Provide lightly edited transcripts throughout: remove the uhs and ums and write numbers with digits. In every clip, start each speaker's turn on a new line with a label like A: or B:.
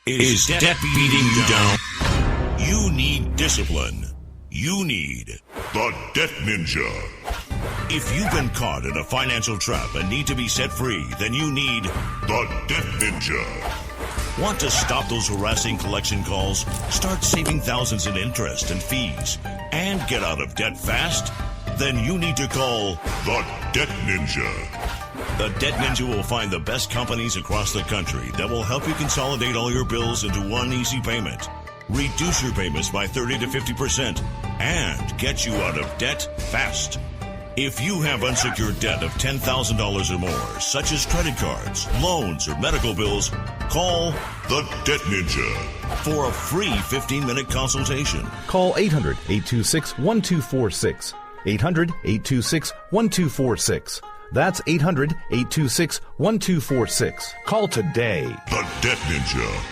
A: Is debt beating you down? You need discipline. You need the Debt Ninja. If you've been caught in a financial trap and need to be set free, then you need the Debt Ninja. Want to stop those harassing collection calls, start saving thousands in interest and fees, and get out of debt fast? Then you need to call the Debt Ninja. The Debt Ninja will find the best companies across the country that will help you consolidate all your bills into one easy payment, reduce your payments by 30 to 50%, and get you out of debt fast. If you have unsecured debt of $10,000 or more, such as credit cards, loans, or medical bills, call the Debt Ninja for a free 15-minute consultation.
B: Call 800-826-1246. 800-826-1246. That's 800-826-1246. Call today.
A: The Debt Ninja.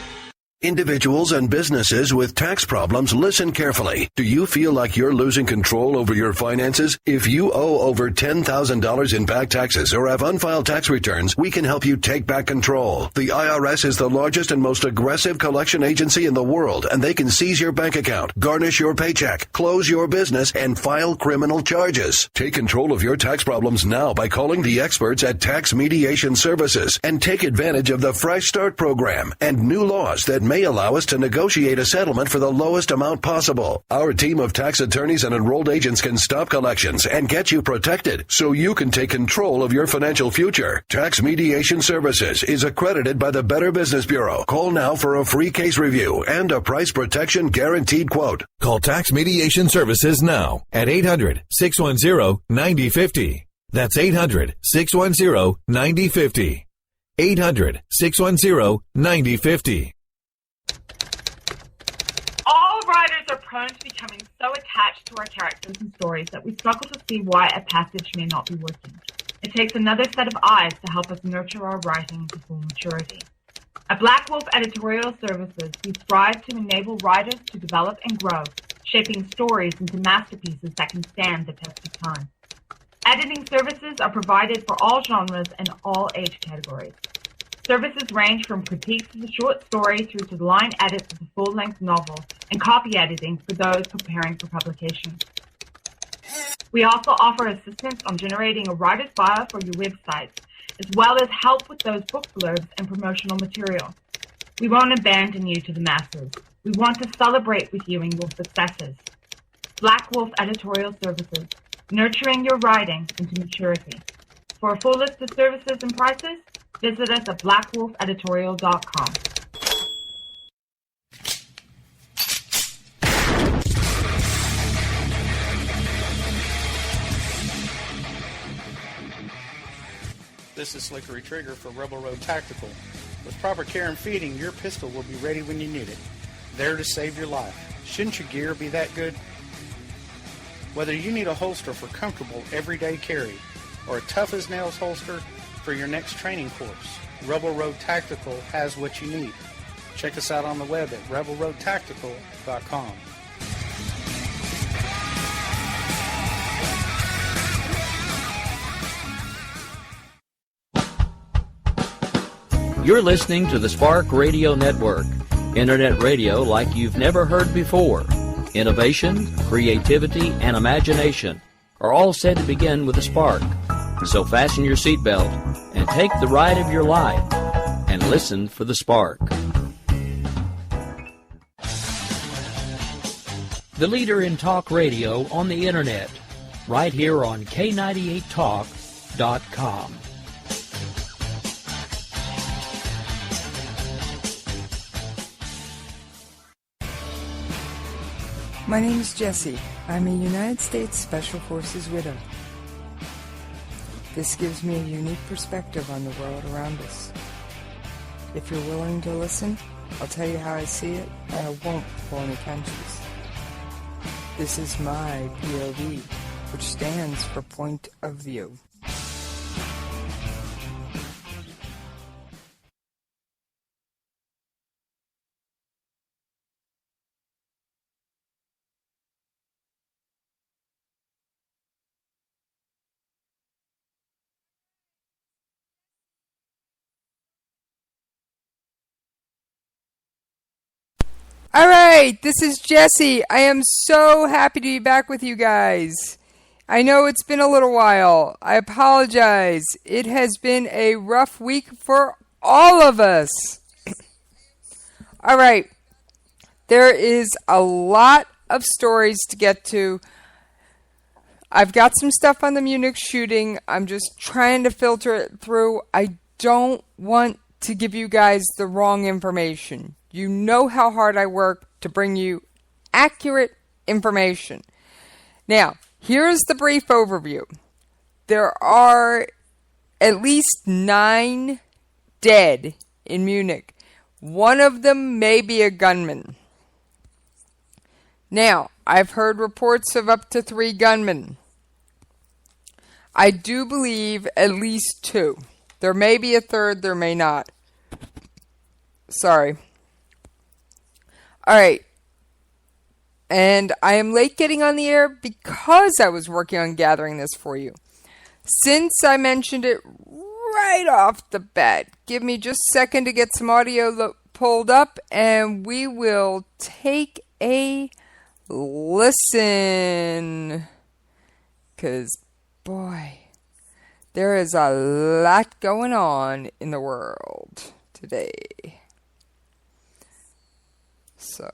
C: Individuals and businesses with tax problems, listen carefully. Do you feel like you're losing control over your finances? If you owe over $10,000 in back taxes or have unfiled tax returns, we can help you take back control. The IRS is the largest and most aggressive collection agency in the world, and they can seize your bank account, garnish your paycheck, close your business, and file criminal charges. Take control of your tax problems now by calling the experts at Tax Mediation Services and take advantage of the Fresh Start program and new laws that may allow us to negotiate a settlement for the lowest amount possible. Our team of tax attorneys and enrolled agents can stop collections and get you protected so you can take control of your financial future. Tax Mediation Services is accredited by the Better Business Bureau. Call now for a free case review and a price protection guaranteed quote.
D: Call Tax Mediation Services now at 800-610-9050. That's 800-610-9050. 800-610-9050.
E: All writers are prone to becoming so attached to our characters and stories that we struggle to see why a passage may not be working. It takes another set of eyes to help us nurture our writing to full maturity. At Black Wolf Editorial Services, we strive to enable writers to develop and grow, shaping stories into masterpieces that can stand the test of time. Editing services are provided for all genres and all age categories. Services range from critiques of the short story through to the line edits of the full-length novel and copy editing for those preparing for publication. We also offer assistance on generating a writer's bio for your websites, as well as help with those book blurbs and promotional material. We won't abandon you to the masses. We want to celebrate with you in your successes. Black Wolf Editorial Services, nurturing your writing into maturity. For a full list of services and prices, visit us at blackwolfeditorial.com.
F: This is Slickery Trigger for Rebel Road Tactical. With proper care and feeding, your pistol will be ready when you need it. There to save your life. Shouldn't your gear be that good? Whether you need a holster for comfortable everyday carry or a tough-as-nails holster for your next training course, Rebel Road Tactical has what you need. Check us out on the web at rebelroadtactical.com.
G: You're listening to the Spark Radio Network, internet radio like you've never heard before. Innovation, creativity, and imagination are all said to begin with a spark. So fasten your seatbelt and take the ride of your life and listen for the spark. The leader in talk radio on the internet, right here on K98Talk.com.
H: My name is Jessie. I'm a United States Special Forces widow. This gives me a unique perspective on the world around us. If you're willing to listen, I'll tell you how I see it, and I won't pull any punches. This is my POV, which stands for point of view. All right, this is Jessie. I am so happy to be back with you guys. I know it's been a little while. I apologize. It has been a rough week for all of us. All right, there is a lot of stories to get to. I've got some stuff on the Munich shooting. I'm just trying to filter it through. I don't want to give you guys the wrong information. You know how hard I work to bring you accurate information. Now, here's the brief overview. There are at least 9 dead in Munich. One of them may be a gunman. Now, I've heard reports of up to 3 gunmen. I do believe at least 2. There may be a third, there may not. Sorry. All right. And I am late getting on the air because I was working on gathering this for you. Since I mentioned it right off the bat, give me just a second to get some audio pulled up and we will take a listen. Because, boy, there is a lot going on in the world today. So,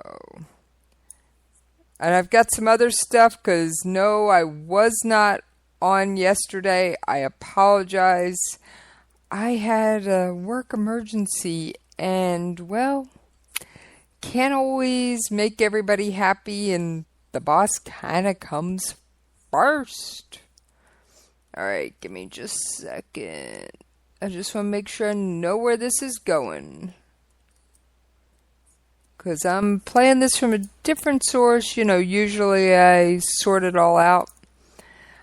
H: and I've got some other stuff because no, I was not on yesterday. I apologize. I had a work emergency and, well, can't always make everybody happy and the boss kind of comes first. Alright, give me just a second. I just want to make sure I know where this is going. Because I'm playing this from a different source. You know, usually I sort it all out.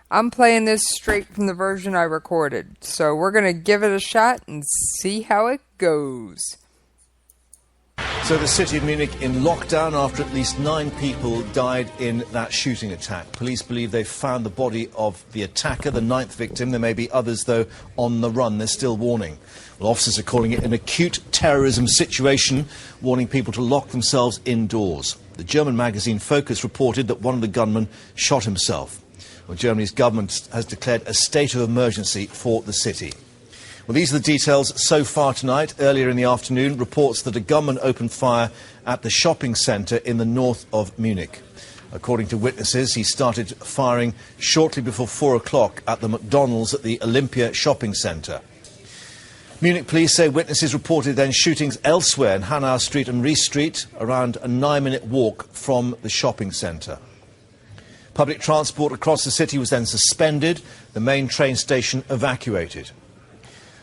H: I'm playing this straight from the version I recorded. So we're going to give it a shot and see how it goes.
D: So the city of Munich in lockdown after at least 9 people died in that shooting attack. Police believe they've found the body of the attacker, the 9th victim. There may be others, though, on the run. They're still warning. Well, officers are calling it an acute terrorism situation, warning people to lock themselves indoors. The German magazine Focus reported that one of the gunmen shot himself. Well, Germany's government has declared a state of emergency for the city. Well, these are the details so far tonight. Earlier in the afternoon, reports that a gunman opened fire at the shopping centre in the north of Munich. According to witnesses, he started firing shortly before 4 o'clock at the McDonald's at the Olympia shopping centre. Munich police say witnesses reported then shootings elsewhere in Hanau Street and Ries Street, around a 9-minute walk from the shopping centre. Public transport across the city was then suspended, the main train station evacuated.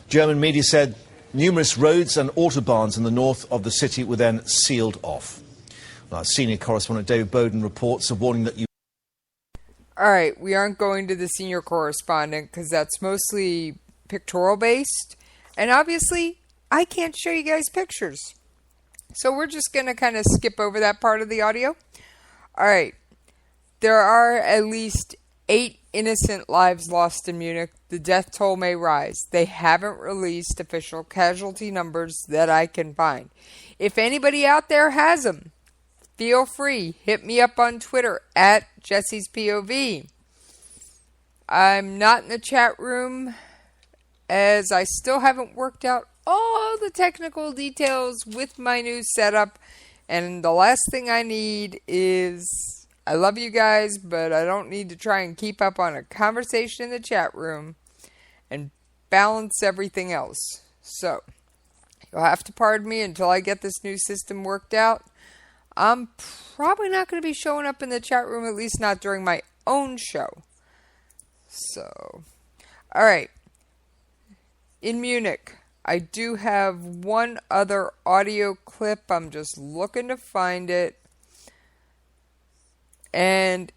D: German media said numerous roads and autobahns in the north of the city were then sealed off. Well, our senior correspondent David Bowden reports a warning that you...
H: All right, we aren't going to the senior correspondent because that's mostly pictorial based. And obviously, I can't show you guys pictures. So we're just going to kind of skip over that part of the audio. All right. There are at least 8 innocent lives lost in Munich. The death toll may rise. They haven't released official casualty numbers that I can find. If anybody out there has them, feel free. Hit me up on Twitter at Jessie's POV. I'm not in the chat room as I still haven't worked out all the technical details with my new setup. And the last thing I need is, I love you guys, but I don't need to try and keep up on a conversation in the chat room and balance everything else. So, you'll have to pardon me until I get this new system worked out. I'm probably not going to be showing up in the chat room, at least not during my own show. So, alright. In Munich, I do have one other audio clip. I'm just looking to find it. And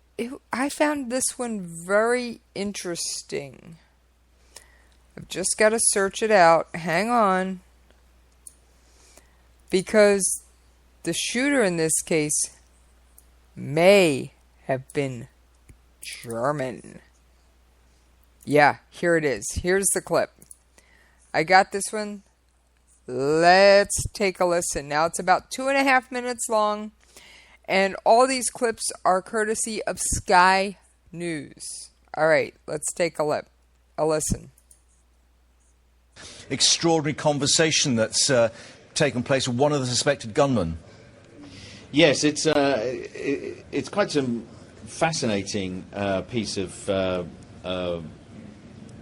H: I found this one very interesting. I've just got to search it out. Hang on. Because the shooter in this case may have been German. Yeah, here it is. Here's the clip. I got this one. Let's take a listen. Now it's about 2.5 minutes long. And all these clips are courtesy of Sky News. All right, let's take a listen.
D: Extraordinary conversation that's taken place with one of the suspected gunmen.
I: Yes, it's quite a fascinating piece of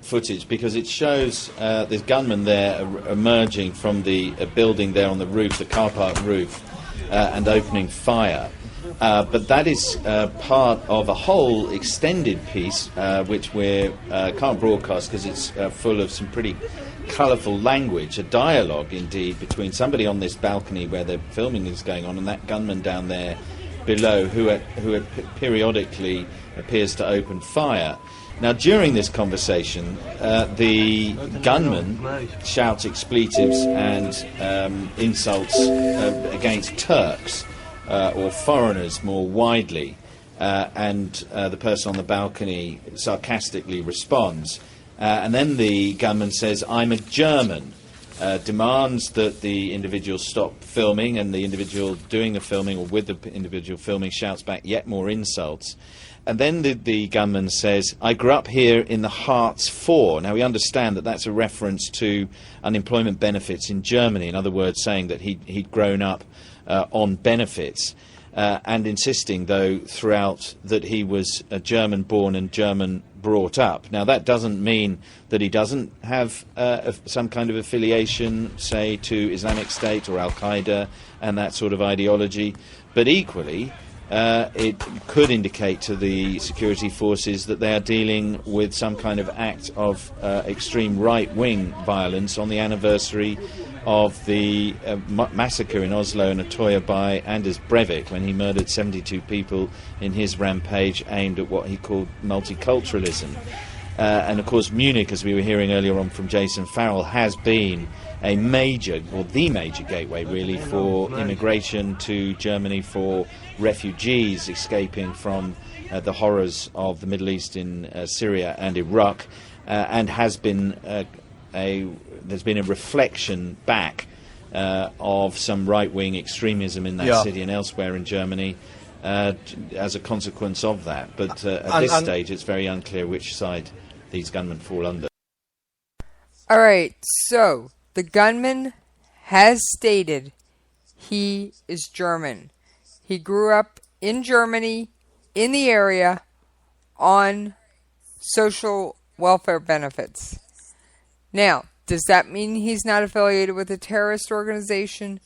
I: footage, because it shows this gunman there emerging from the building there on the roof, the car park roof, and opening fire. But that is part of a whole extended piece, which we can't broadcast because it's full of some pretty colourful language, a dialogue indeed between somebody on this balcony where the filming is going on and that gunman down there below who periodically appears to open fire. Now, during this conversation, the gunman shouts expletives and insults against Turks or foreigners more widely, and the person on the balcony sarcastically responds. And then the gunman says, "I'm a German," demands that the individual stop filming, and the individual doing the filming, or with the individual filming, shouts back yet more insults. And then the gunman says, "I grew up here in the Hartz IV." Now, we understand that that's a reference to unemployment benefits in Germany. In other words, saying that he'd grown up on benefits, and insisting, though, throughout that he was a German-born and German-brought up. Now, that doesn't mean that he doesn't have some kind of affiliation, say, to Islamic State or Al-Qaeda and that sort of ideology, but equally it could indicate to the security forces that they are dealing with some kind of act of extreme right-wing violence on the anniversary of the massacre in Oslo and Utøya by Anders Breivik, when he murdered 72 people in his rampage aimed at what he called multiculturalism. And of course Munich, as we were hearing earlier on from Jason Farrell, has been a major, or the major gateway really, for immigration to Germany for refugees escaping from the horrors of the Middle East in Syria and Iraq, and has been there's been a reflection back of some right-wing extremism in that city and elsewhere in Germany as a consequence of that. But at this stage, it's very unclear which side these gunmen fall under.
H: All right, so the gunman has stated he is German. He grew up in Germany, in the area, on social welfare benefits. Now, does that mean he's not affiliated with a terrorist organization?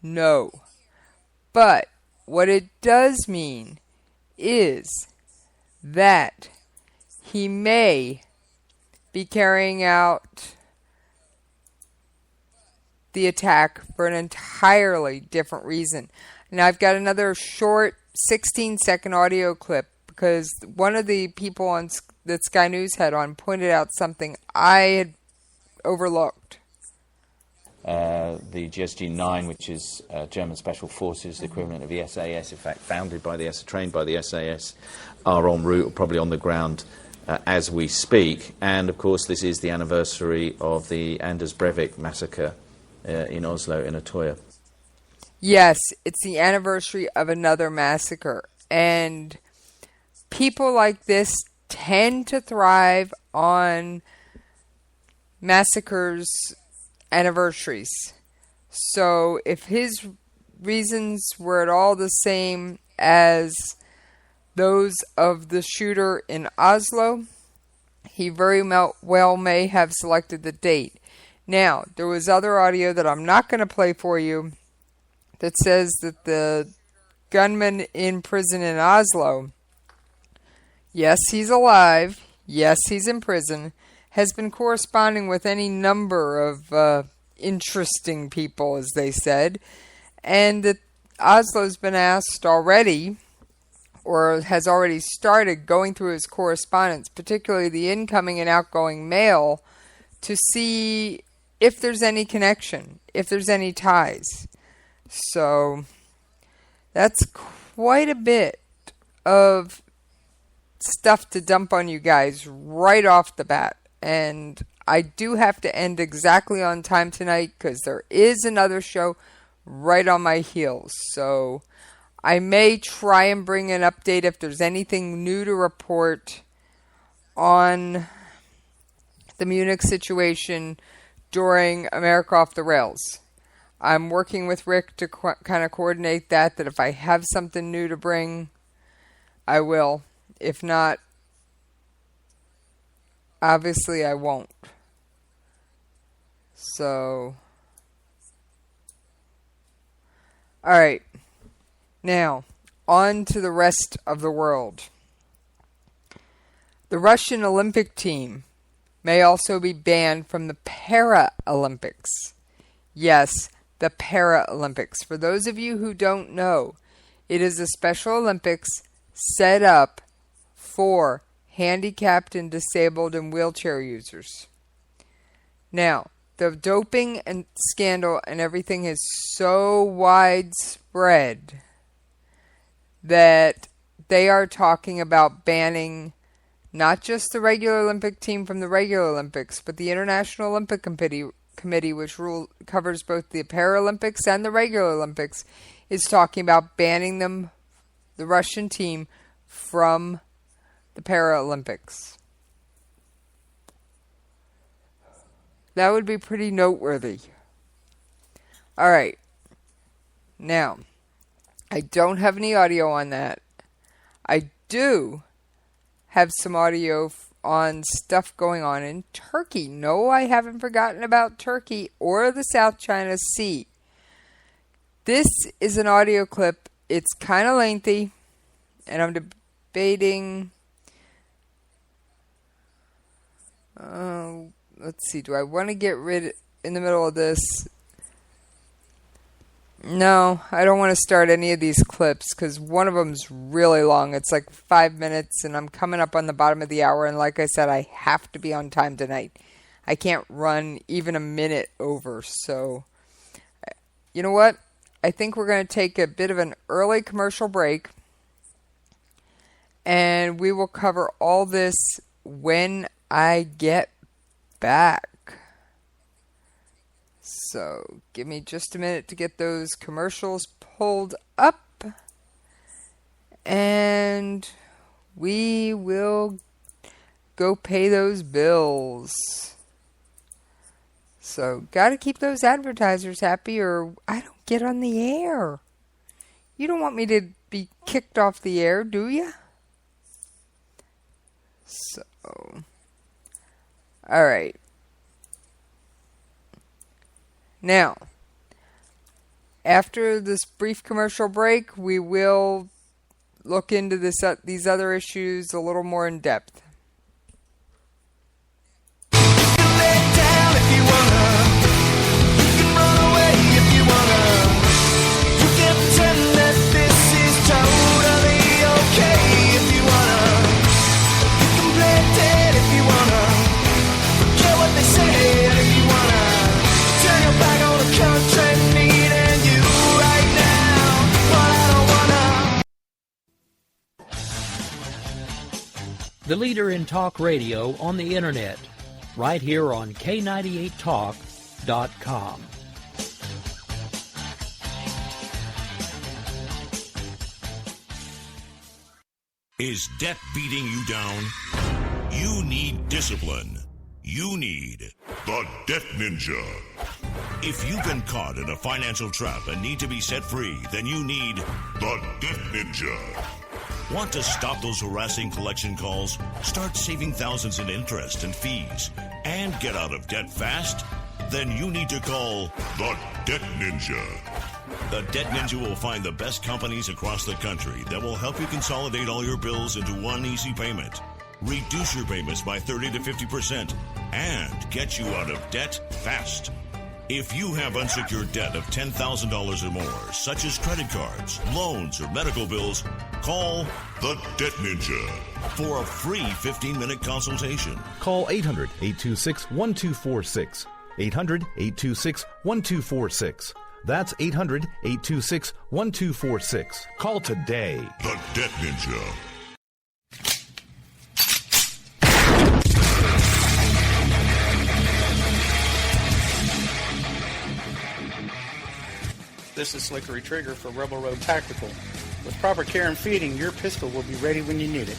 H: No. But what it does mean is that he may be carrying out the attack for an entirely different reason. Now, I've got another short 16-second audio clip because one of the people that Sky News had on pointed out something I had overlooked.
I: The GSG-9, which is German Special Forces, the equivalent of the SAS, in fact founded by the SAS, trained by the SAS, are en route, or probably on the ground as we speak. And of course this is the anniversary of the Anders Breivik massacre in Oslo and Utøya.
H: Yes, it's the anniversary of another massacre. And people like this tend to thrive on massacres anniversaries. So if his reasons were at all the same as those of the shooter in Oslo, he very well may have selected the date. Now, there was other audio that I'm not going to play for you that says that the gunman in prison in Oslo, yes, he's alive, yes, he's in prison, has been corresponding with any number of interesting people, as they said, and that Oslo's been asked already, or has already started going through his correspondence, particularly the incoming and outgoing mail, to see if there's any connection, if there's any ties. So that's quite a bit of stuff to dump on you guys right off the bat. And I do have to end exactly on time tonight because there is another show right on my heels. So I may try and bring an update if there's anything new to report on the Munich situation during America Off the Rails. I'm working with Rick to kind of coordinate that if I have something new to bring, I will. If not, obviously I won't. So, alright. Now, on to the rest of the world. The Russian Olympic team may also be banned from the Paralympics. Yes, the Paralympics. For those of you who don't know, it is a Special Olympics set up for handicapped and disabled and wheelchair users. Now, the doping and scandal and everything is so widespread that they are talking about banning not just the regular Olympic team from the regular Olympics, but the International Olympic Committee, which covers both the Paralympics and the regular Olympics, is talking about banning the Russian team, from the Paralympics. That would be pretty noteworthy. Alright. Now, I don't have any audio on that. I do have some audio on stuff going on in Turkey. No, I haven't forgotten about Turkey or the South China Sea. This is an audio clip. It's kind of lengthy, and I'm debating... let's see, do I want to get rid in the middle of this? No, I don't want to start any of these clips because one of them's really long. It's like 5 minutes, and I'm coming up on the bottom of the hour, and like I said, I have to be on time tonight. I can't run even a minute over, so you know what? I think we're going to take a bit of an early commercial break, and we will cover all this when I get back. So, give me just a minute to get those commercials pulled up, and we will go pay those bills. So, gotta keep those advertisers happy or I don't get on the air. You don't want me to be kicked off the air, do you? So, alright. Now, after this brief commercial break, we will look into these other issues a little more in depth.
G: The leader in talk radio on the internet, right here on K98Talk.com.
A: Is debt beating you down? You need discipline. You need the Debt Ninja. If you've been caught in a financial trap and need to be set free, then you need the Debt Ninja. Want to stop those harassing collection calls, start saving thousands in interest and fees, and get out of debt fast? Then you need to call the Debt Ninja. The Debt Ninja will find the best companies across the country that will help you consolidate all your bills into one easy payment, reduce your payments by 30 to 50%, and get you out of debt fast. If you have unsecured debt of $10,000 or more, such as credit cards, loans, or medical bills, call the Debt Ninja for a free 15-minute consultation.
B: Call 800-826-1246. 800-826-1246. That's 800-826-1246. Call today.
A: The Debt Ninja.
F: This is Slickery Trigger for Rebel Road Tactical. With proper care and feeding, your pistol will be ready when you need it,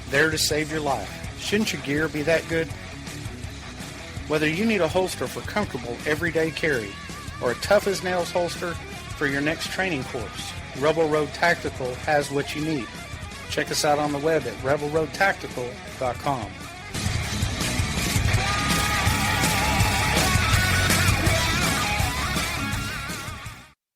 F: there to save your life. Shouldn't your gear be that good? Whether you need a holster for comfortable everyday carry or a tough-as-nails holster for your next training course, Rebel Road Tactical has what you need. Check us out on the web at rebelroadtactical.com.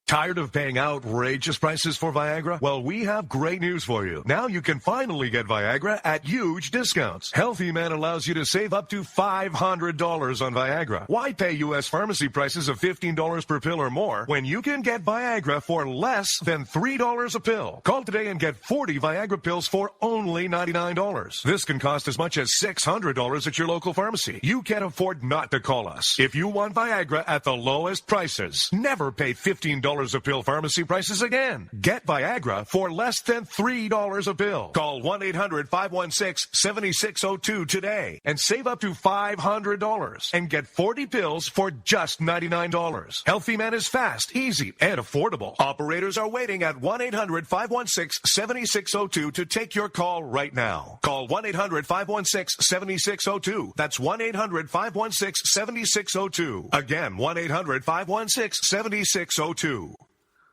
J: Tired of paying outrageous prices for Viagra? Well, we have great news for you. Now you can finally get Viagra at huge discounts. Healthy Man allows you to save up to $500 on Viagra. Why pay U.S. pharmacy prices of $15 per pill or more when you can get Viagra for less than $3 a pill? Call today and get 40 Viagra pills for only $99. This can cost as much as $600 at your local pharmacy. You can't afford not to call us. If you want Viagra at the lowest prices, never pay $15 a pill pharmacy prices again. Get Viagra for less than $3 a pill. Call 1-800-516-7602 today and save up to $500 and get 40 pills for just $99. Healthy Man is fast, easy, and affordable. Operators are waiting at 1-800-516-7602 to take your call right now. Call 1-800-516-7602. That's 1-800-516-7602. Again, 1-800-516-7602.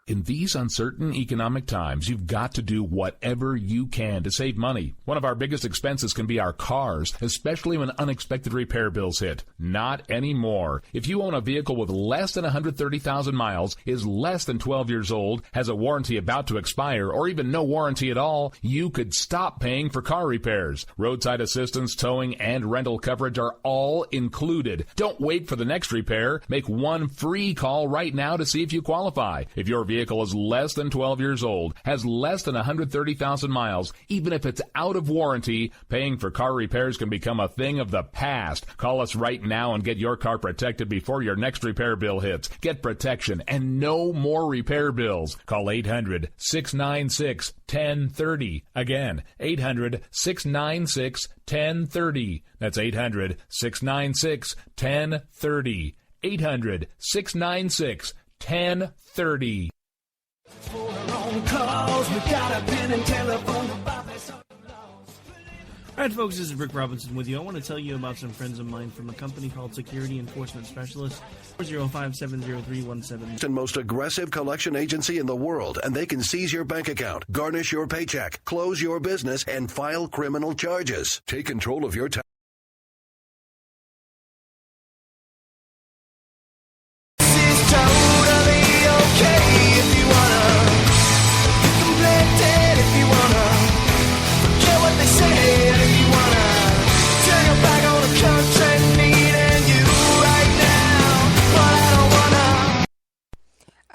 K: In these uncertain economic times, you've got to do whatever you can to save money. One of our biggest expenses can be our cars, especially when unexpected repair bills hit. Not anymore. If you own a vehicle with less than 130,000 miles, is less than 12 years old, has a warranty about to expire, or even no warranty at all, you could stop paying for car repairs. Roadside assistance, towing, and rental coverage are all included. Don't wait for the next repair. Make one free call right now to see if you qualify. If your vehicle is less than 12 years old, has less than 130,000 miles, even if it's out of warranty, paying for car repairs can become a thing of the past. Call us right now and get your car protected before your next repair bill hits. Get protection and no more repair bills. Call 800-696-1030. Again, 800-696-1030. That's 800-696-1030. 800-696-1030.
L: Alright folks, this is Rick Robinson with you. I want to tell you about some friends of mine from a company called Security Enforcement Specialists, 405-703-17.
C: And most aggressive collection agency in the world, and they can seize your bank account, garnish your paycheck, close your business, and file criminal charges. Take control of your tax.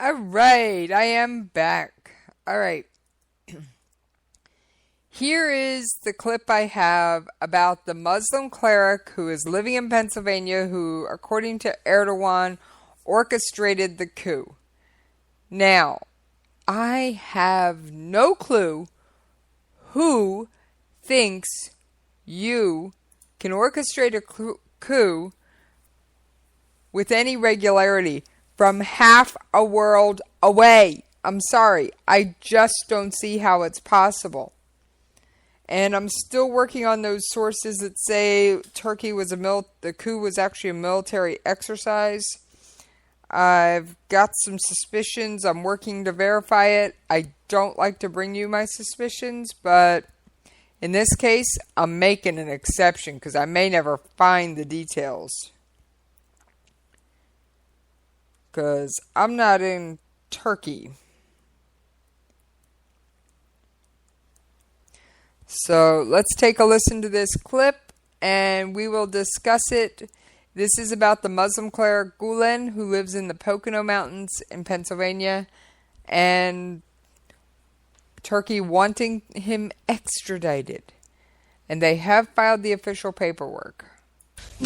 H: Alright, I am back. Alright. Here is the clip I have about the Muslim cleric who is living in Pennsylvania who, according to Erdogan, orchestrated the coup. Now, I have no clue who thinks you can orchestrate a coup with any regularity from half a world away. I'm sorry, I just don't see how it's possible. And I'm still working on those sources that say Turkey was the coup was actually a military exercise. I've got some suspicions. I'm working to verify it. I don't like to bring you my suspicions, but in this case, I'm making an exception because I may never find the details. Because I'm not in Turkey. So let's take a listen to this clip and we will discuss it. This is about the Muslim cleric Gulen who lives in the Pocono Mountains in Pennsylvania and Turkey wanting him extradited. And they have filed the official paperwork.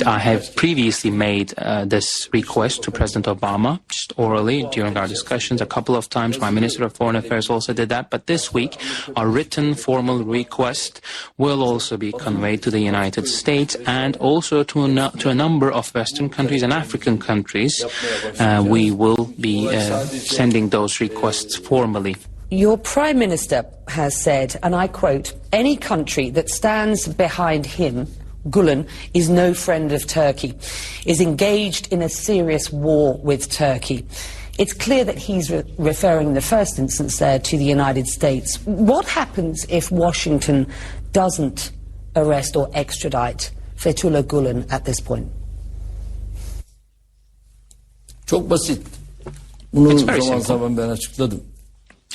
M: I have previously made this request to President Obama, just orally during our discussions a couple of times. My Minister of Foreign Affairs also did that. But this week, a written formal request will also be conveyed to the United States and also to a number of Western countries and African countries. We will be sending those requests formally.
N: Your Prime Minister has said, and I quote, "Any country that stands behind him, Gulen, is no friend of Turkey, is engaged in a serious war with Turkey." It's clear that he's referring in the first instance there to the United States. What happens if Washington doesn't arrest or extradite Fethullah Gulen at this point?
O: Çok basit.
M: It's very simple.
O: Ben açıkladım.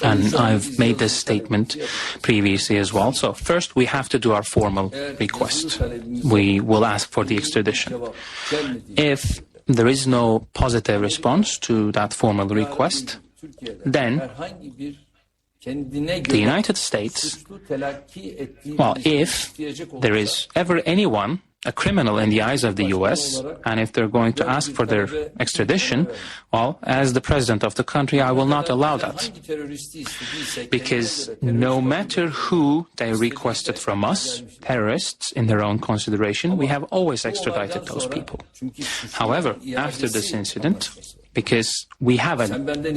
M: And I've made this statement previously as well. So first we have to do our formal request. We will ask for the extradition. If there is no positive response to that formal request, then the United States, well, if there is ever anyone a criminal in the eyes of the US, and if they're going to ask for their extradition, well, as the president of the country, I will not allow that. Because no matter who they requested from us, terrorists in their own consideration, we have always extradited those people. However, after this incident, because we have a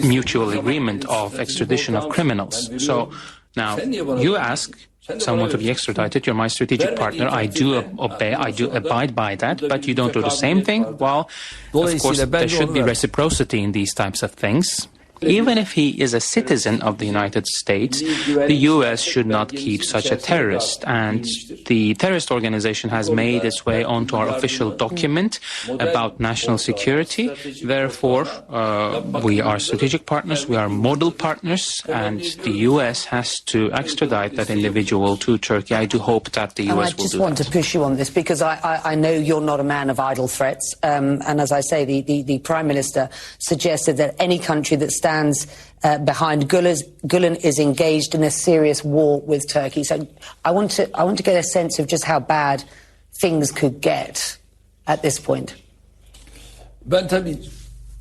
M: mutual agreement of extradition of criminals, so now you ask someone to be extradited, you're my strategic partner, I do obey, I do abide by that, but you don't do the same thing, well, of course, there should be reciprocity in these types of things. Even if he is a citizen of the United States, the U.S. should not keep such a terrorist. And the terrorist organization has made its way onto our official document about national security. Therefore, we are strategic partners, we are model partners, and the U.S. has to extradite that individual to Turkey. I do hope that the U.S. will do that.
N: I just want to push you on this, because I know you're not a man of idle threats. And as I say, the Prime Minister suggested that any country that stands behind Gulen is engaged in a serious war with Turkey. So I want to get a sense of just how bad things could get at this point.
O: Ben tabii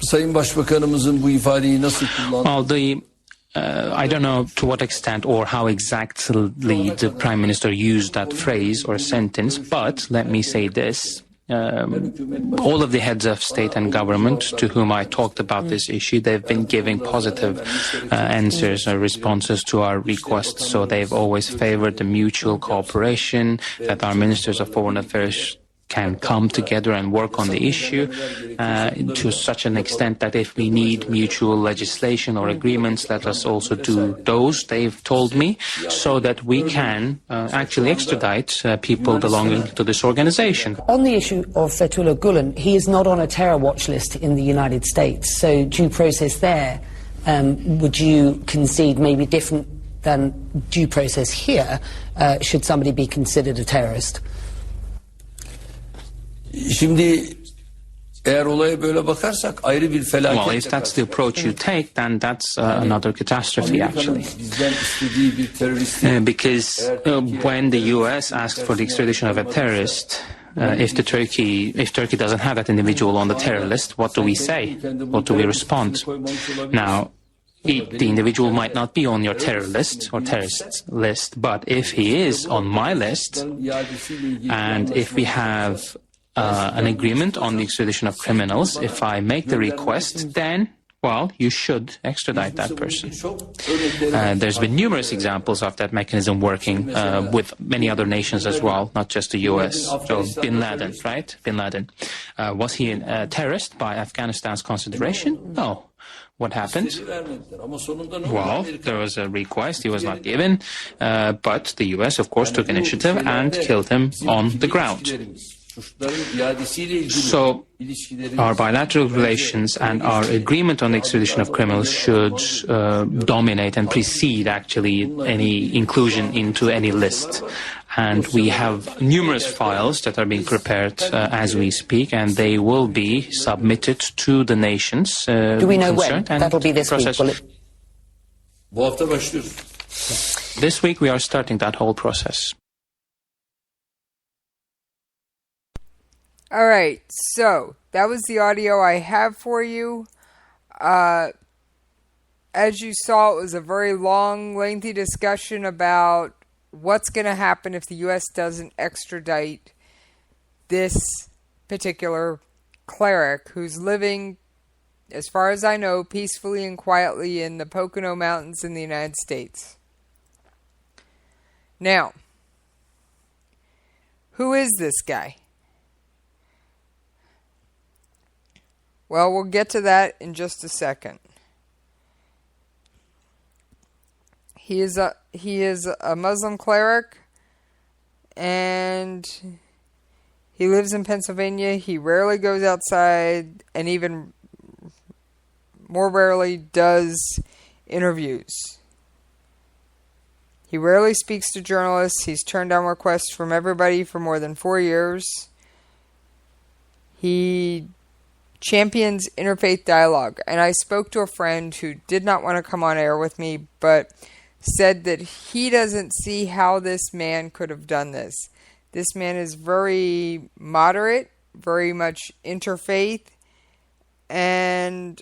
O: Sayın Başbakanımızın bu ifadeyi nasıl kullandığı...
M: Well, I don't know to what extent or how exactly the Prime Minister used that phrase or sentence, but let me say this. All of the heads of state and government to whom I talked about this issue, they've been giving positive answers or responses to our requests. So they've always favored the mutual cooperation, that our ministers of foreign affairs can come together and work on the issue to such an extent that if we need mutual legislation or agreements, let us also do those, they've told me, so that we can actually extradite people belonging to this organization.
N: On the issue of Fethullah Gulen, he is not on a terror watch list in the United States, so due process there, would you concede maybe different than due process here, should somebody be considered a terrorist?
O: Şimdi eğer olaya böyle bakarsak ayrı bir felaket.
M: Well, if that's the approach you take, then that's another catastrophe, actually. Because when the U.S. asked for the extradition of a terrorist, if Turkey doesn't have that individual on the terror list, what do we say? What do we respond? Now, the individual might not be on your terror list or terrorist list, but if he is on my list, and if we have an agreement on the extradition of criminals, if I make the request, then, well, you should extradite that person. There's been numerous examples of that mechanism working with many other nations as well, not just the U.S. So Bin Laden, right? Bin Laden. Was he a terrorist by Afghanistan's consideration? No. What happened? Well, there was a request, he was not given, but the U.S., of course, took initiative and killed him on the ground. So, our bilateral relations and our agreement on the extradition of criminals should dominate and precede, actually, any inclusion into any list. And we have numerous files that are being prepared as we speak, and they will be submitted to the nations
N: Do we know when? That'll be this week, will it?
M: This week we are starting that whole process.
H: All right, so that was the audio I have for you. As you saw, it was a very long, lengthy discussion about what's going to happen if the U.S. doesn't extradite this particular cleric who's living as far as I know, peacefully and quietly in the Pocono Mountains in the United States. Now, who is this guy? Well, we'll get to that in just a second. He is a Muslim cleric, and he lives in Pennsylvania. He rarely goes outside, and even more rarely does interviews. He rarely speaks to journalists. He's turned down requests from everybody for more than 4 years. He champions interfaith dialogue. And I spoke to a friend who did not want to come on air with me, but said that he doesn't see how this man could have done this. This man is very moderate, very much interfaith, and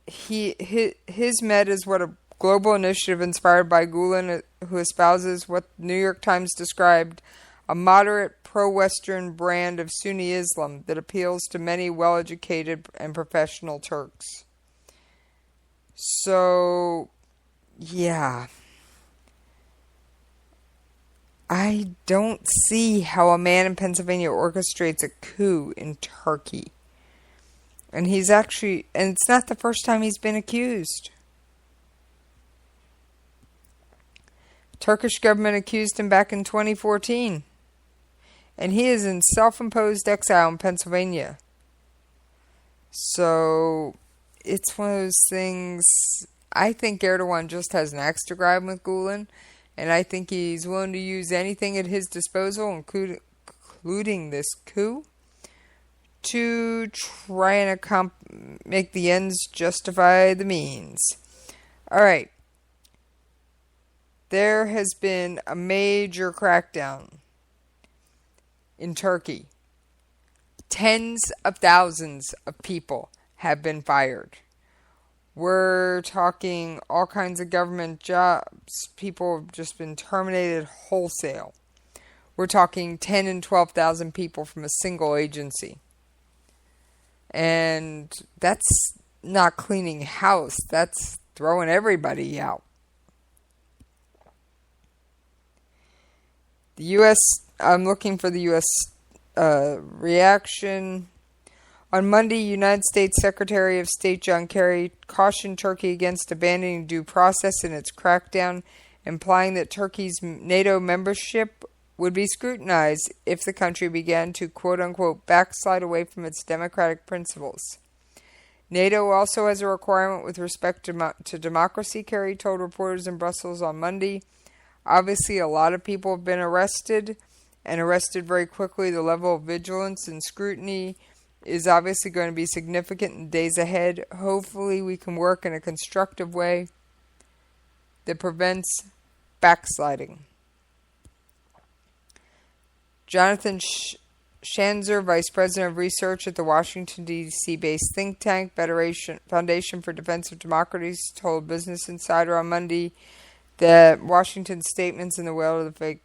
H: his med is what a global initiative inspired by Gulen, who espouses what the New York Times described a moderate pro-Western brand of Sunni Islam that appeals to many well-educated and professional Turks. So, yeah. I don't see how a man in Pennsylvania orchestrates a coup in Turkey. And it's not the first time he's been accused. Turkish government accused him back in 2014. And he is in self-imposed exile in Pennsylvania. So, it's one of those things. I think Erdogan just has an axe to grind with Gulen. And I think he's willing to use anything at his disposal, including this coup, to try and make the ends justify the means. Alright. There has been a major crackdown in Turkey. Tens of thousands of people have been fired. We're talking all kinds of government jobs. People have just been terminated wholesale. We're talking 10 and 12,000 people from a single agency. And that's not cleaning house. That's throwing everybody out. The U.S., I'm looking for the U.S. Reaction. On Monday, United States Secretary of State John Kerry cautioned Turkey against abandoning due process in its crackdown, implying that Turkey's NATO membership would be scrutinized if the country began to quote-unquote backslide away from its democratic principles. NATO also has a requirement with respect to democracy, Kerry told reporters in Brussels on Monday. Obviously, a lot of people have been arrested, and arrested very quickly. The level of vigilance and scrutiny is obviously going to be significant in days ahead. Hopefully, we can work in a constructive way that prevents backsliding. Jonathan Schanzer, Vice President of Research at the Washington, D.C.-based think tank Foundation for Defense of Democracy, told Business Insider on Monday that Washington's statements in the wake of the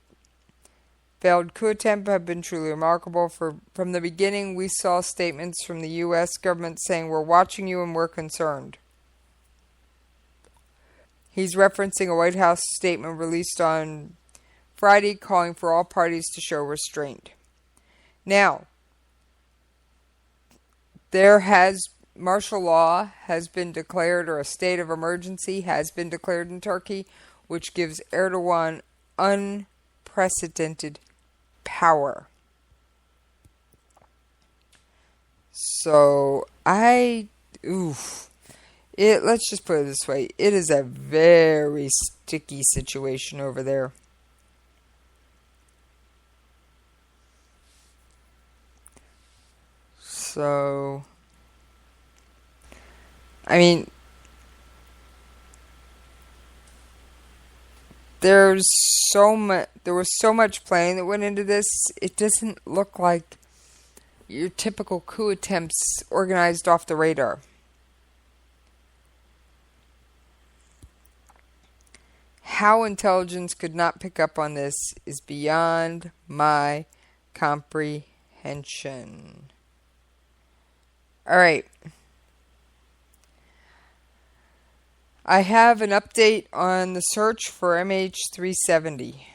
H: failed coup attempt have been truly remarkable. From the beginning, we saw statements from the U.S. government saying, "We're watching you and we're concerned." He's referencing a White House statement released on Friday calling for all parties to show restraint. Now, martial law has been declared, or a state of emergency has been declared in Turkey, which gives Erdogan unprecedented power. So, let's just put it this way. It is a very sticky situation over there. So, I mean, there was so much planning that went into this. It doesn't look like your typical coup attempts organized off the radar. How intelligence could not pick up on this is beyond my comprehension. All right. I have an update on the search for MH370.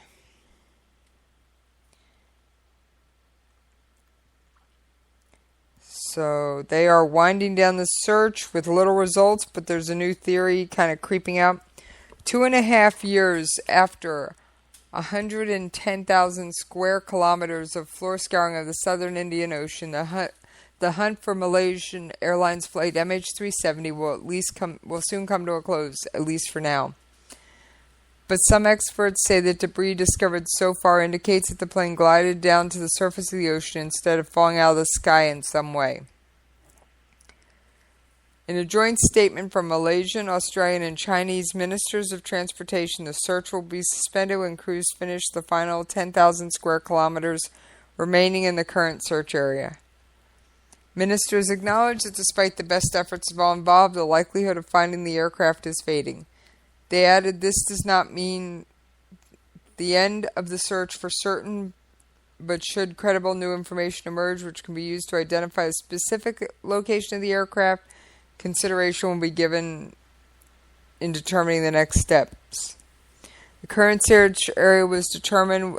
H: So they are winding down the search with little results, but there's a new theory kind of creeping out. 2.5 years after 110,000 square kilometers of floor scouring of the southern Indian Ocean, the hunt for Malaysian Airlines flight MH370 will soon come to a close, at least for now. But some experts say that debris discovered so far indicates that the plane glided down to the surface of the ocean instead of falling out of the sky in some way. In a joint statement from Malaysian, Australian, and Chinese ministers of transportation, the search will be suspended when crews finish the final 10,000 square kilometers remaining in the current search area. Ministers acknowledge that despite the best efforts of all involved, the likelihood of finding the aircraft is fading. They added this does not mean the end of the search for certain, but should credible new information emerge which can be used to identify a specific location of the aircraft, consideration will be given in determining the next steps. The current search area was determined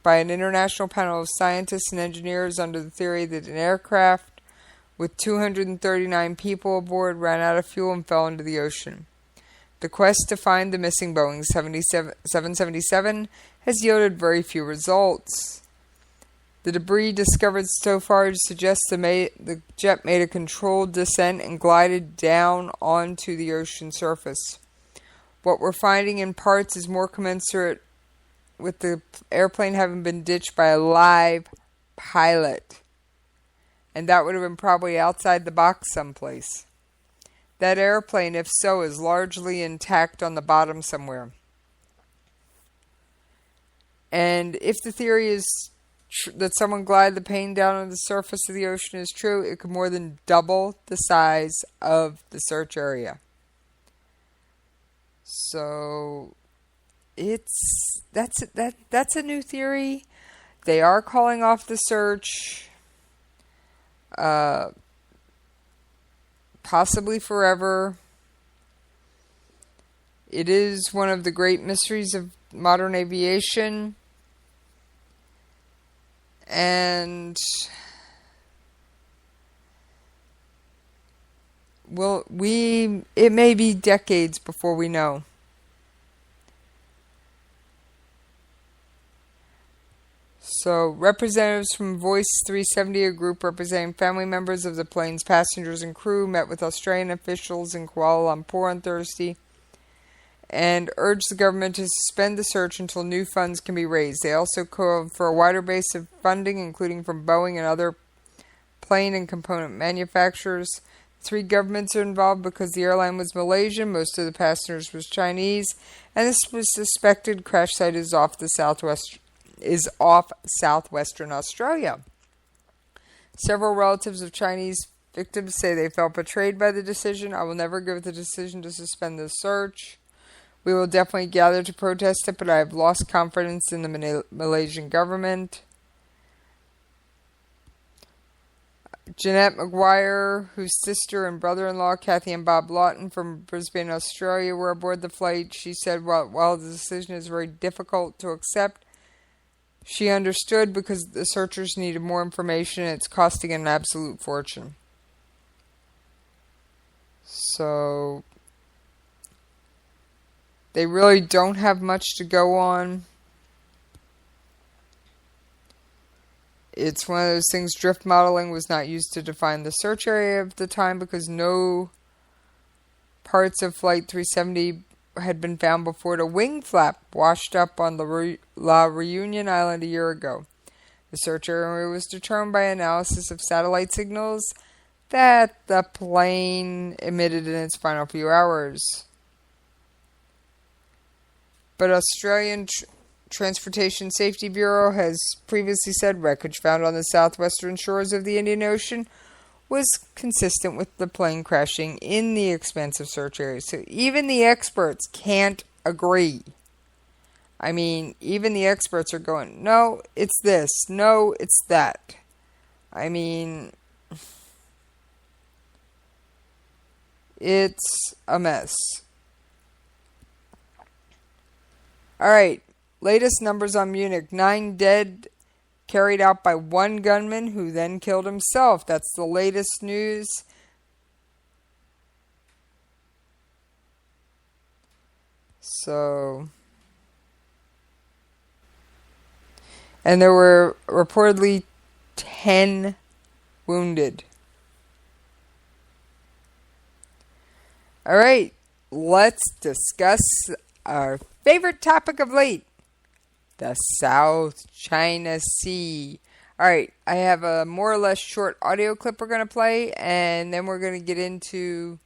H: by an international panel of scientists and engineers under the theory that an aircraft with 239 people aboard ran out of fuel and fell into the ocean. The quest to find the missing Boeing 777 has yielded very few results. The debris discovered so far suggests the jet made a controlled descent and glided down onto the ocean surface. What we're finding in parts is more commensurate with the airplane having been ditched by a live pilot. And that would have been probably outside the box someplace. That airplane, if so, is largely intact on the bottom somewhere. And if the theory is that someone glided the plane down on the surface of the ocean is true, it could more than double the size of the search area. So that's a new theory. They are calling off the search, possibly forever. It is one of the great mysteries of modern aviation. And it may be decades before we know. So, representatives from Voice 370, a group representing family members of the plane's passengers and crew, met with Australian officials in Kuala Lumpur on Thursday and urged the government to suspend the search until new funds can be raised. They also called for a wider base of funding, including from Boeing and other plane and component manufacturers. 3 governments are involved because the airline was Malaysian, most of the passengers was Chinese, and this was suspected crash site is off southwestern Australia. Several relatives of Chinese victims say they felt betrayed by the decision. I will never give the decision to suspend the search. We will definitely gather to protest it, but I have lost confidence in the Malaysian government. Jeanette McGuire, whose sister and brother-in-law, Kathy and Bob Lawton from Brisbane, Australia, were aboard the flight, she said, while the decision is very difficult to accept, she understood because the searchers needed more information and it's costing an absolute fortune. So they really don't have much to go on. It's one of those things, drift modeling was not used to define the search area of the time because no parts of Flight 370 had been found before the wing flap washed up on La Reunion Island a year ago. The search area was determined by analysis of satellite signals that the plane emitted in its final few hours. But Australian Transportation Safety Bureau has previously said wreckage found on the southwestern shores of the Indian Ocean was consistent with the plane crashing in the expansive search area. So even the experts can't agree. I mean, even the experts are going, no, it's this, no, it's that. I mean, It's a mess. All right, latest numbers on Munich. 9 dead, carried out by one gunman who then killed himself. That's the latest news. So, and there were reportedly 10 wounded. All right, let's discuss our favorite topic of late, the South China Sea. All right, I have a more or less short audio clip we're going to play, and then we're going to get into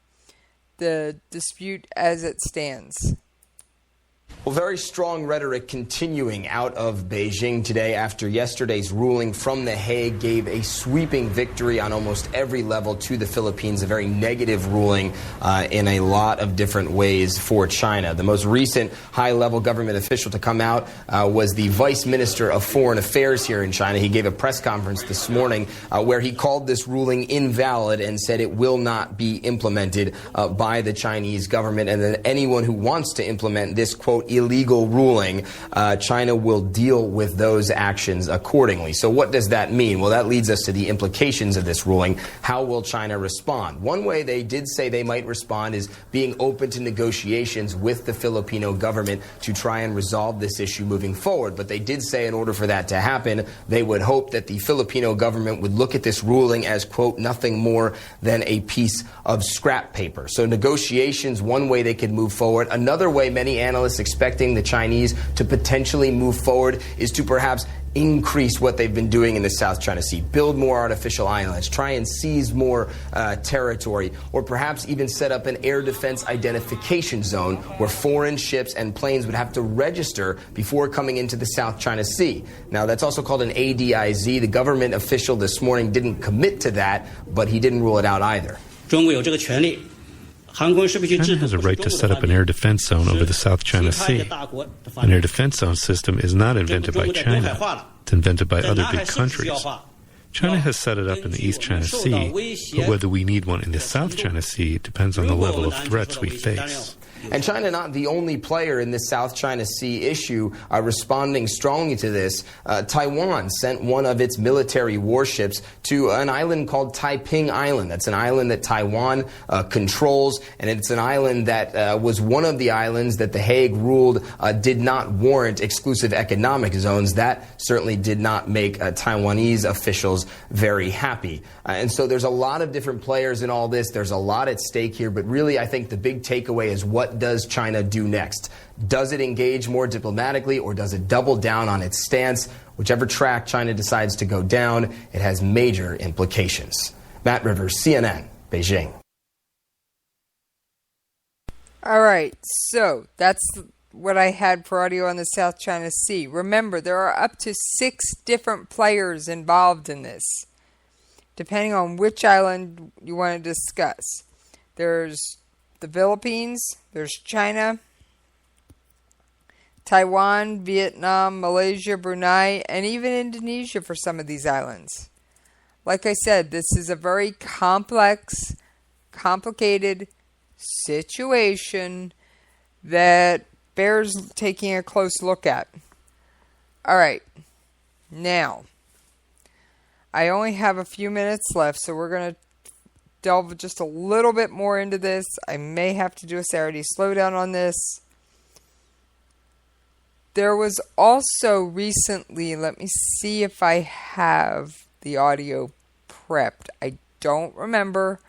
H: the dispute as it stands.
P: Well, very strong rhetoric continuing out of Beijing today after yesterday's ruling from The Hague gave a sweeping victory on almost every level to the Philippines, a very negative ruling in a lot of different ways for China. The most recent high-level government official to come out was the Vice Minister of Foreign Affairs here in China. He gave a press conference this morning where he called this ruling invalid and said it will not be implemented by the Chinese government, and that anyone who wants to implement this, quote, illegal ruling, China will deal with those actions accordingly. So what does that mean? Well, that leads us to the implications of this ruling. How will China respond? One way they did say they might respond is being open to negotiations with the Filipino government to try and resolve this issue moving forward. But they did say in order for that to happen, they would hope that the Filipino government would look at this ruling as, quote, nothing more than a piece of scrap paper. So negotiations, one way they could move forward. Another way many analysts expecting the Chinese to potentially move forward is to perhaps increase what they've been doing in the South China Sea, build more artificial islands, try and seize more territory, or perhaps even set up an air defense identification zone where foreign ships and planes would have to register before coming into the South China Sea. Now, that's also called an ADIZ. The government official this morning didn't commit to that, but he didn't rule it out either.
Q: China has a right to set up an air defense zone over the South China Sea. An air defense zone system is not invented by China. It's invented by other big countries. China has set it up in the East China Sea, but whether we need one in the South China Sea depends on the level of threats we face.
P: And China not the only player in this South China Sea issue responding strongly to this. Taiwan sent one of its military warships to an island called Taiping Island. That's an island that Taiwan controls, and it's an island that was one of the islands that The Hague ruled did not warrant exclusive economic zones. That certainly did not make Taiwanese officials very happy. And so there's a lot of different players in all this. There's a lot at stake here, but really I think the big takeaway is what does China do next? Does it engage more diplomatically, or does it double down on its stance? Whichever track China decides to go down, it has major implications. Matt Rivers, CNN, Beijing.
H: All right, so that's what I had for audio on the South China Sea. Remember, there are up to 6 different players involved in this, depending on which island you want to discuss. There's the Philippines, there's China, Taiwan, Vietnam, Malaysia, Brunei, and even Indonesia for some of these islands. Like I said, this is a very complex, complicated situation that bears taking a close look at. All right, now, I only have a few minutes left, so we're going to delve just a little bit more into this. I may have to do a Saturday slowdown on this. There was also recently, let me see if I have the audio prepped. I don't remember.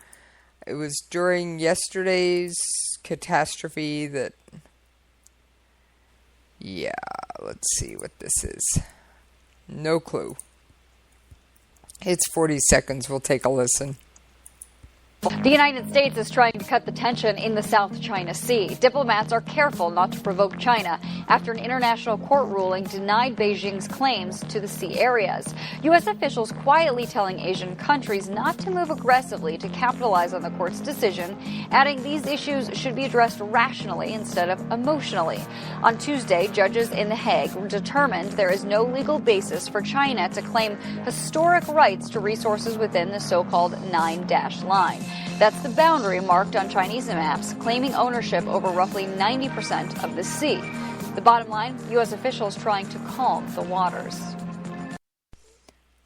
H: It was during yesterday's catastrophe that... Yeah, let's see what this is. No clue. It's 40 seconds. We'll take a listen.
R: The United States is trying to cut the tension in the South China Sea. Diplomats are careful not to provoke China after an international court ruling denied Beijing's claims to the sea areas. U.S. officials quietly telling Asian countries not to move aggressively to capitalize on the court's decision, adding these issues should be addressed rationally instead of emotionally. On Tuesday, judges in The Hague determined there is no legal basis for China to claim historic rights to resources within the so-called 9-Line. That's the boundary marked on Chinese maps, claiming ownership over roughly 90% of the sea. The bottom line, U.S. officials trying to calm the waters.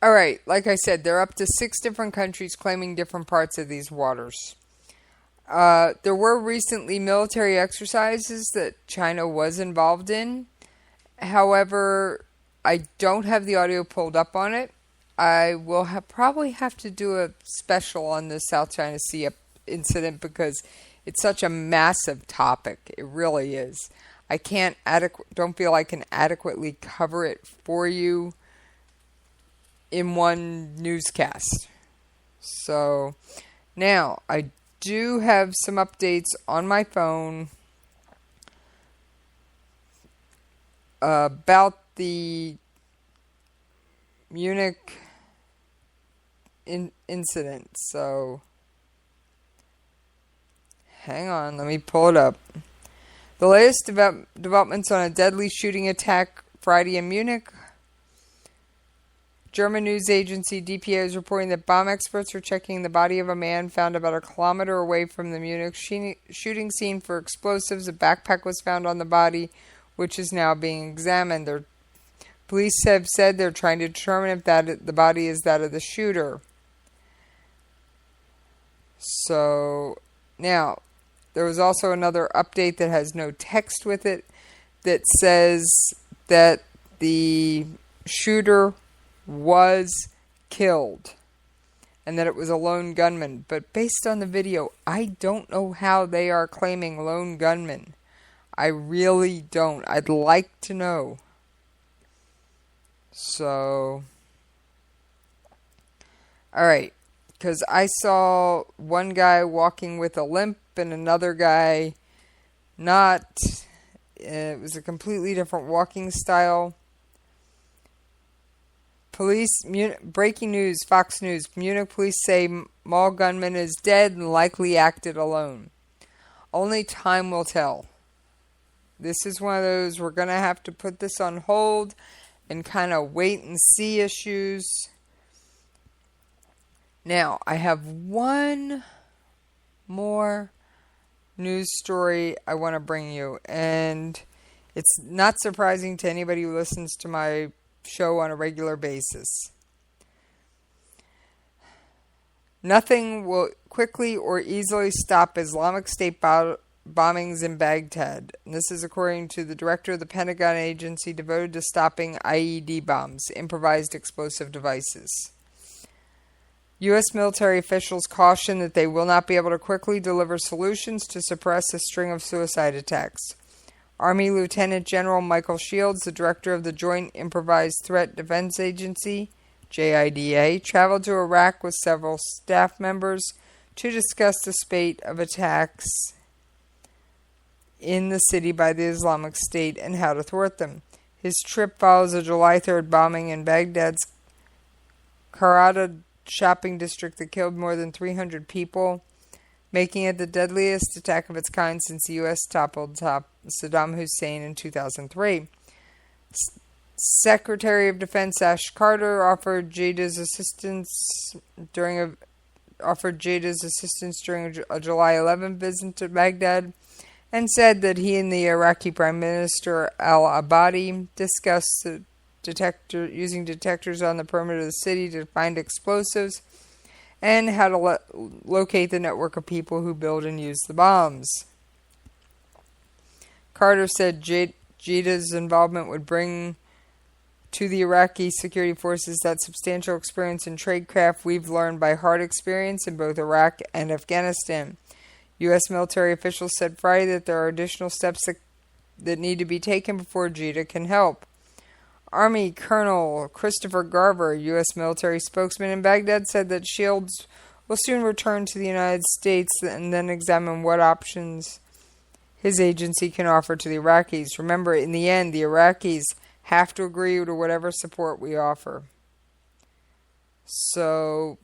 H: All right, like I said, they're up to 6 different countries claiming different parts of these waters. There were recently military exercises that China was involved in. However, I don't have the audio pulled up on it. I will probably have to do a special on the South China Sea incident because it's such a massive topic. It really is. I don't feel I can adequately cover it for you in one newscast. So now I do have some updates on my phone about the Munich incident. So hang on, let me pull it up. The latest developments on a deadly shooting attack Friday in Munich. German news agency DPA is reporting that bomb experts are checking the body of a man found about a kilometer away from the Munich shooting scene for explosives. A backpack was found on the body, which is now being examined. Police have said they're trying to determine if the body is that of the shooter. So, now, there was also another update that has no text with it that says that the shooter was killed and that it was a lone gunman. But based on the video, I don't know how they are claiming lone gunman. I really don't. I'd like to know. So, alright, because I saw one guy walking with a limp and another guy not. It was a completely different walking style. Breaking news, Fox News. Munich police say mall gunman is dead and likely acted alone. Only time will tell. This is one of those, we're going to have to put this on hold and kind of wait and see issues. Now, I have one more news story I want to bring you. And it's not surprising to anybody who listens to my show on a regular basis. Nothing will quickly or easily stop Islamic State bombings in Baghdad. And this is according to the director of the Pentagon agency devoted to stopping IED bombs, improvised explosive devices. U.S. military officials caution that they will not be able to quickly deliver solutions to suppress a string of suicide attacks. Army Lieutenant General Michael Shields, the director of the Joint Improvised Threat Defense Agency, JIDA, traveled to Iraq with several staff members to discuss the spate of attacks in the city by the Islamic State and how to thwart them. His trip follows a July 3rd bombing in Baghdad's Karada shopping district that killed more than 300 people, making it the deadliest attack of its kind since the U.S. toppled Saddam Hussein in 2003. Secretary of Defense Ash Carter offered JIDA's assistance during a July 11 visit to Baghdad, and said that he and the Iraqi Prime Minister al-Abadi discussed using detectors on the perimeter of the city to find explosives and how to locate the network of people who build and use the bombs. Carter said JIDA's involvement would bring to the Iraqi security forces that substantial experience in tradecraft we've learned by hard experience in both Iraq and Afghanistan. U.S. military officials said Friday that there are additional steps that need to be taken before JIDA can help. Army Colonel Christopher Garver, U.S. military spokesman in Baghdad, said that Shields will soon return to the United States and then examine what options his agency can offer to the Iraqis. Remember, in the end, the Iraqis have to agree to whatever support we offer. So,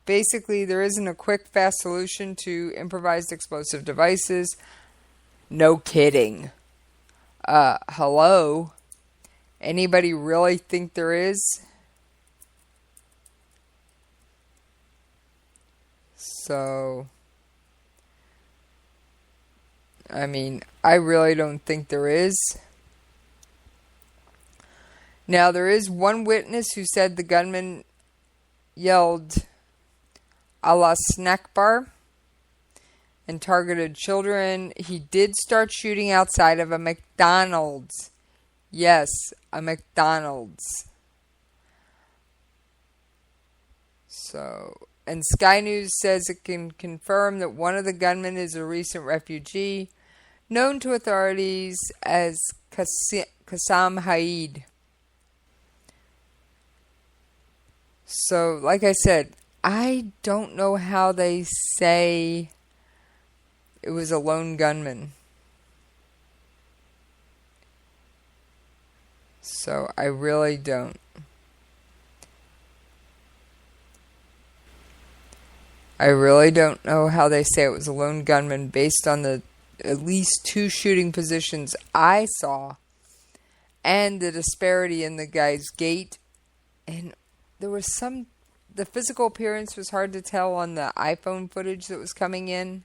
H: basically, there isn't a quick, fast solution to improvised explosive devices. No kidding. Hello? Anybody really think there is? So, I mean, I really don't think there is. Now, there is one witness who said the gunman yelled Allah snack bar and targeted children. He did start shooting outside of a McDonald's. Yes, a McDonald's. So, and Sky News says it can confirm that one of the gunmen is a recent refugee known to authorities as Qassam Haid. So, like I said, I don't know how they say it was a lone gunman. So, I really don't. I really don't know how they say it was a lone gunman based on the at least 2 shooting positions I saw and the disparity in the guy's gait. And there was the physical appearance was hard to tell on the iPhone footage that was coming in.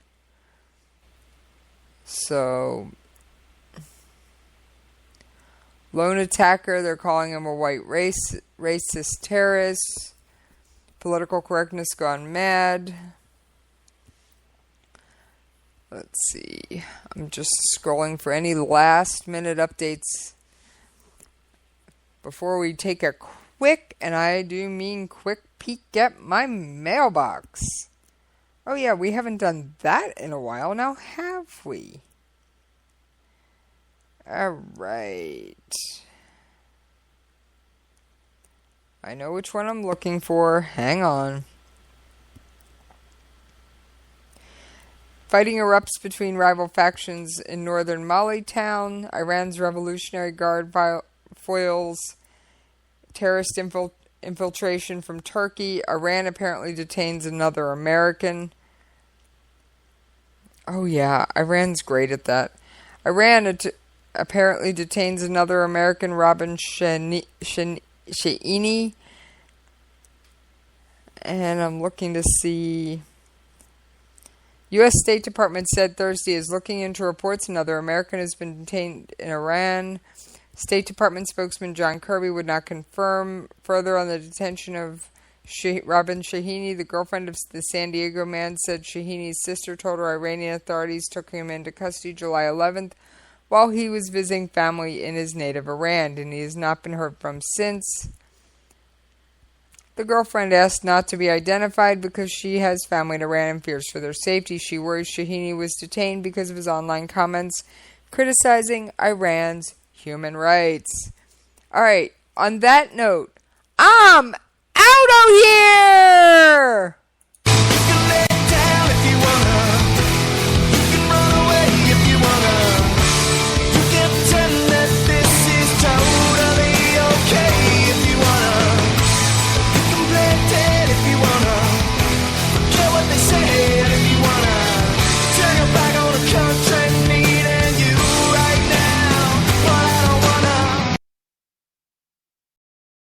H: So, lone attacker, they're calling him a white racist terrorist. Political correctness gone mad. Let's see. I'm just scrolling for any last minute updates before we take a quick, and I do mean quick, peek at my mailbox. Oh yeah, we haven't done that in a while now, have we? Alright. I know which one I'm looking for. Hang on. Fighting erupts between rival factions in northern Mali town. Iran's Revolutionary Guard foils terrorist infiltration from Turkey. Iran apparently detains another American. Oh yeah, Iran's great at that. Iran apparently detains another American, Robin Sheini, and I'm looking to see. U.S. State Department said Thursday is looking into reports another American has been detained in Iran. State Department spokesman John Kirby would not confirm further on the detention of Robin Shahini. The girlfriend of the San Diego man said Shahini's sister told her Iranian authorities took him into custody July 11th while he was visiting family in his native Iran, and he has not been heard from since. The girlfriend asked not to be identified because she has family in Iran and fears for their safety. She worries Shahini was detained because of his online comments criticizing Iran's human rights. Alright, on that note, I'm out of here!